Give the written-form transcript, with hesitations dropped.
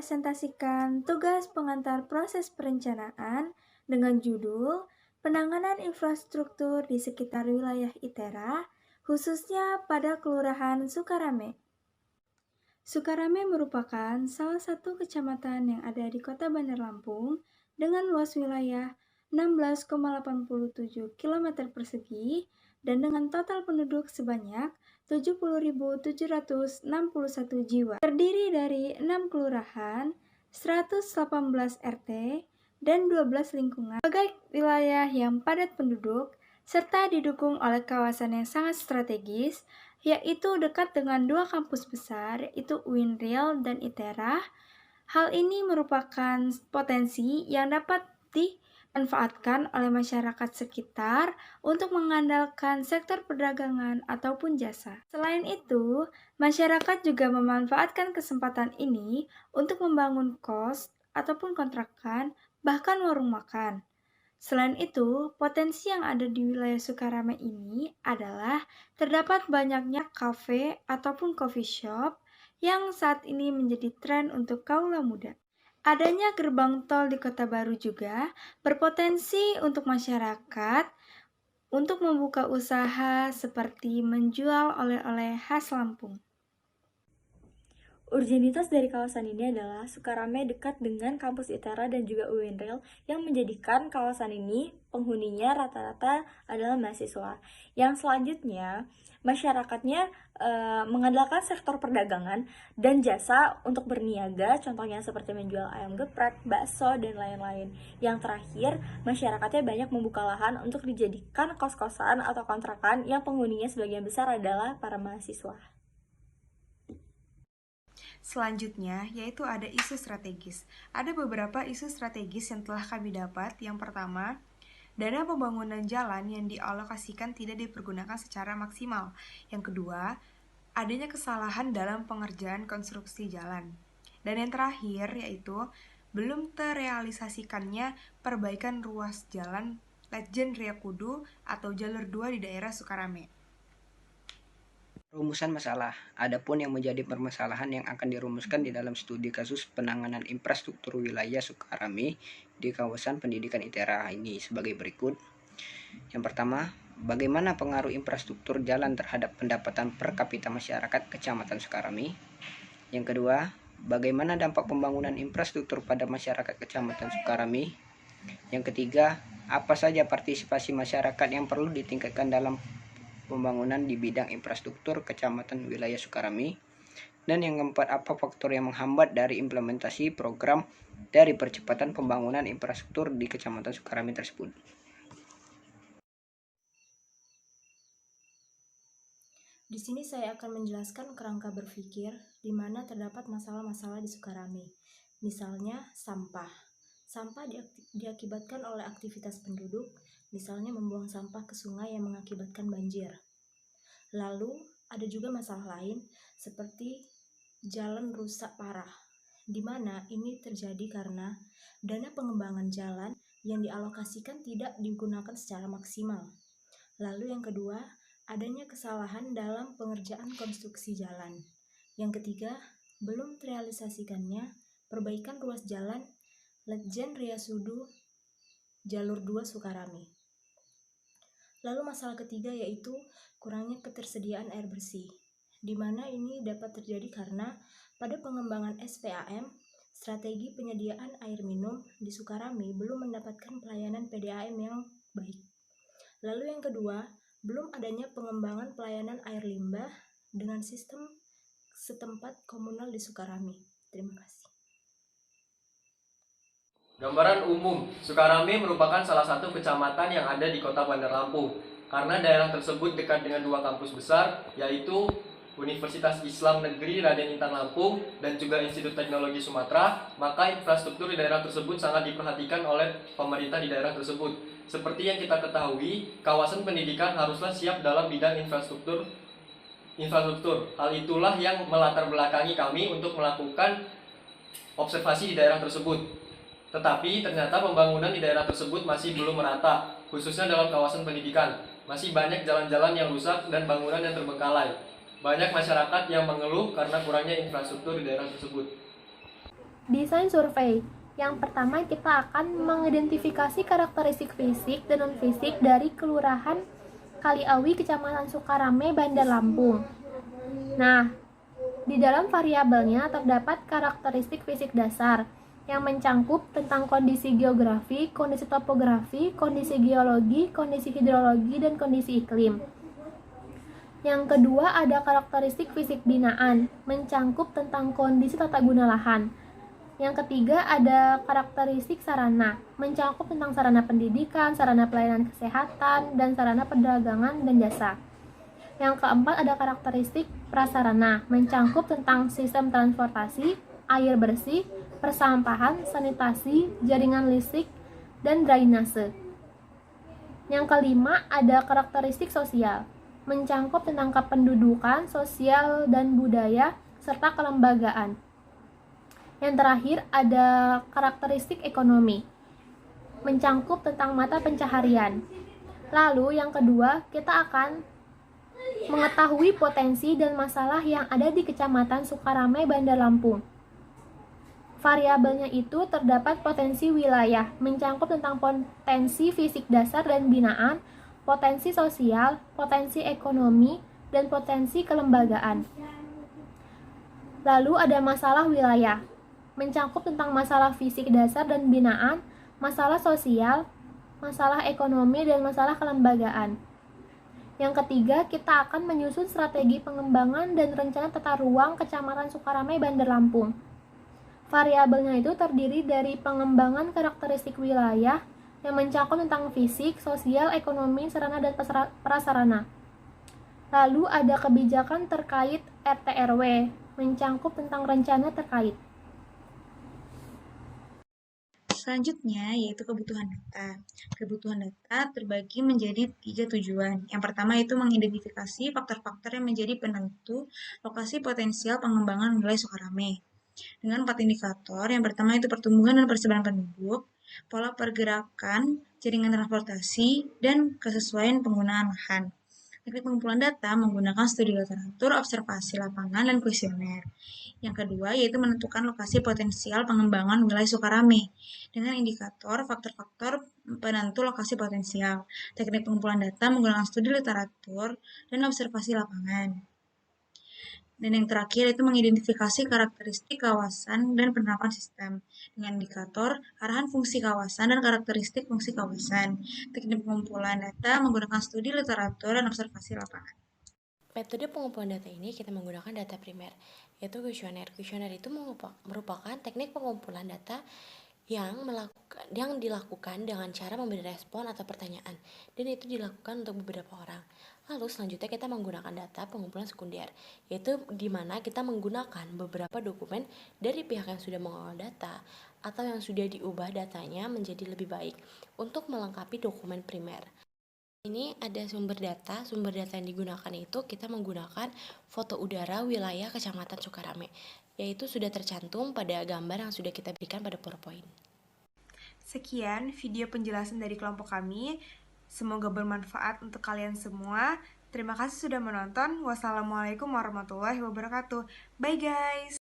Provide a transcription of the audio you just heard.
mempresentasikan tugas pengantar proses perencanaan dengan judul Penanganan Infrastruktur di Sekitar Wilayah ITERA, khususnya pada Kelurahan Sukarame. Sukarame merupakan salah satu kecamatan yang ada di Kota Bandar Lampung dengan luas wilayah 16,87 km persegi dan dengan total penduduk sebanyak 70.761 jiwa. Terdiri dari 6 kelurahan, 118 RT, dan 12 lingkungan sebagai wilayah yang padat penduduk serta didukung oleh kawasan yang sangat strategis, yaitu dekat dengan dua kampus besar, yaitu UINRIL dan ITERA. Hal ini merupakan potensi yang dapat dimanfaatkan oleh masyarakat sekitar untuk mengandalkan sektor perdagangan ataupun jasa. Selain itu, masyarakat juga memanfaatkan kesempatan ini untuk membangun kos ataupun kontrakan, bahkan warung makan. Selain itu, potensi yang ada di wilayah Sukarame ini adalah terdapat banyaknya kafe ataupun coffee shop yang saat ini menjadi tren untuk kaula muda. Adanya gerbang tol di Kota Baru juga berpotensi untuk masyarakat untuk membuka usaha seperti menjual oleh-oleh khas Lampung. Urgenitas dari kawasan ini adalah Sukarame dekat dengan kampus ITERA dan juga UINRIL yang menjadikan kawasan ini penghuninya rata-rata adalah mahasiswa. Yang selanjutnya, masyarakatnya mengandalkan sektor perdagangan dan jasa untuk berniaga, contohnya seperti menjual ayam geprek, bakso, dan lain-lain. Yang terakhir, masyarakatnya banyak membuka lahan untuk dijadikan kos-kosan atau kontrakan yang penghuninya sebagian besar adalah para mahasiswa. Selanjutnya, yaitu ada isu strategis. Ada beberapa isu strategis yang telah kami dapat. Yang pertama, dana pembangunan jalan yang dialokasikan tidak dipergunakan secara maksimal. Yang kedua, adanya kesalahan dalam pengerjaan konstruksi jalan. Dan yang terakhir, yaitu belum terrealisasikannya perbaikan ruas jalan Letjen Ria Kudu atau jalur 2 di daerah Sukarame. Rumusan masalah. Adapun yang menjadi permasalahan yang akan dirumuskan di dalam studi kasus penanganan infrastruktur wilayah Sukarame di kawasan pendidikan ITERA ini sebagai berikut. Yang pertama, bagaimana pengaruh infrastruktur jalan terhadap pendapatan per kapita masyarakat Kecamatan Sukarame? Yang kedua, bagaimana dampak pembangunan infrastruktur pada masyarakat Kecamatan Sukarame? Yang ketiga, apa saja partisipasi masyarakat yang perlu ditingkatkan dalam pembangunan di bidang infrastruktur Kecamatan wilayah Sukarame. Dan yang keempat, apa faktor yang menghambat dari implementasi program dari percepatan pembangunan infrastruktur di Kecamatan Sukarame tersebut. Di sini saya akan menjelaskan kerangka berpikir di mana terdapat masalah-masalah di Sukarame. Misalnya sampah. Sampah diakibatkan oleh aktivitas penduduk, misalnya membuang sampah ke sungai yang mengakibatkan banjir. Lalu ada juga masalah lain seperti jalan rusak parah, di mana ini terjadi karena dana pengembangan jalan yang dialokasikan tidak digunakan secara maksimal. Lalu yang kedua, adanya kesalahan dalam pengerjaan konstruksi jalan. Yang ketiga, belum terrealisasikannya perbaikan ruas jalan Letjen Ria Kudu jalur 2 Sukarame. Lalu masalah ketiga yaitu kurangnya ketersediaan air bersih, di mana ini dapat terjadi karena pada pengembangan SPAM, strategi penyediaan air minum di Sukarame belum mendapatkan pelayanan PDAM yang baik. Lalu yang kedua, belum adanya pengembangan pelayanan air limbah dengan sistem setempat komunal di Sukarame. Terima kasih. Gambaran umum, Sukarame merupakan salah satu kecamatan yang ada di Kota Bandar Lampung. Karena daerah tersebut dekat dengan dua kampus besar, yaitu Universitas Islam Negeri Raden Intan Lampung dan juga Institut Teknologi Sumatera, maka infrastruktur di daerah tersebut sangat diperhatikan oleh pemerintah di daerah tersebut. Seperti yang kita ketahui, kawasan pendidikan haruslah siap dalam bidang infrastruktur. Hal itulah yang melatar belakangi kami untuk melakukan observasi di daerah tersebut. Tetapi ternyata pembangunan di daerah tersebut masih belum merata, khususnya dalam kawasan pendidikan. Masih banyak jalan-jalan yang rusak dan bangunan yang terbengkalai. Banyak masyarakat yang mengeluh karena kurangnya infrastruktur di daerah tersebut. Desain survei. Yang pertama, kita akan mengidentifikasi karakteristik fisik dan non-fisik dari Kelurahan Kaliawi, Kecamatan Sukarame, Bandar Lampung. Nah, di dalam variabelnya terdapat karakteristik fisik dasar yang mencangkup tentang kondisi geografi, kondisi topografi, kondisi geologi, kondisi hidrologi, dan kondisi iklim. Yang kedua, ada karakteristik fisik binaan, mencangkup tentang kondisi tata guna lahan. Yang ketiga, ada karakteristik sarana, mencangkup tentang sarana pendidikan, sarana pelayanan kesehatan, dan sarana perdagangan dan jasa. Yang keempat, ada karakteristik prasarana, mencangkup tentang sistem transportasi, air bersih, persampahan, sanitasi, jaringan listrik, dan drainase. Yang kelima, ada karakteristik sosial, mencangkup tentang kependudukan, sosial, dan budaya, serta kelembagaan. Yang terakhir, ada karakteristik ekonomi, mencangkup tentang mata pencaharian. Lalu yang kedua, kita akan mengetahui potensi dan masalah yang ada di Kecamatan Sukarame, Bandar Lampung. Variabelnya itu terdapat potensi wilayah, mencangkup tentang potensi fisik dasar dan binaan, potensi sosial, potensi ekonomi, dan potensi kelembagaan. Lalu ada masalah wilayah, mencangkup tentang masalah fisik dasar dan binaan, masalah sosial, masalah ekonomi, dan masalah kelembagaan. Yang ketiga, kita akan menyusun strategi pengembangan dan rencana tata ruang Kecamatan Sukarame, Bandar Lampung. Variabelnya itu terdiri dari pengembangan karakteristik wilayah yang mencakup tentang fisik, sosial, ekonomi, sarana, dan prasarana. Lalu ada kebijakan terkait RT/RW, mencangkup tentang rencana terkait. Selanjutnya yaitu kebutuhan data. Kebutuhan data terbagi menjadi 3 tujuan. Yang pertama itu mengidentifikasi faktor-faktor yang menjadi penentu lokasi potensial pengembangan wilayah Sukarame. Dengan 4 indikator, yang pertama itu pertumbuhan dan persebaran penduduk, pola pergerakan, jaringan transportasi, dan kesesuaian penggunaan lahan. Teknik pengumpulan data menggunakan studi literatur, observasi lapangan, dan kuesioner. Yang kedua yaitu menentukan lokasi potensial pengembangan wilayah Sukarame dengan indikator faktor-faktor penentu lokasi potensial. Teknik pengumpulan data menggunakan studi literatur dan observasi lapangan. Dan yang terakhir itu mengidentifikasi karakteristik kawasan dan penerapan sistem dengan indikator arahan fungsi kawasan dan karakteristik fungsi kawasan. Teknik pengumpulan data menggunakan studi literatur dan observasi lapangan. Metode pengumpulan data ini kita menggunakan data primer, yaitu kuesioner. Kuesioner itu merupakan teknik pengumpulan data yang dilakukan dengan cara memberi respon atau pertanyaan, dan itu dilakukan untuk beberapa orang. Lalu selanjutnya kita menggunakan data pengumpulan sekunder, yaitu di mana kita menggunakan beberapa dokumen dari pihak yang sudah mengolah data atau yang sudah diubah datanya menjadi lebih baik untuk melengkapi dokumen primer. Ini ada sumber data yang digunakan itu kita menggunakan foto udara wilayah Kecamatan Sukarame, yaitu sudah tercantum pada gambar yang sudah kita berikan pada PowerPoint. Sekian video penjelasan dari kelompok kami. Semoga bermanfaat untuk kalian semua. Terima kasih sudah menonton. Wassalamualaikum warahmatullahi wabarakatuh. Bye guys!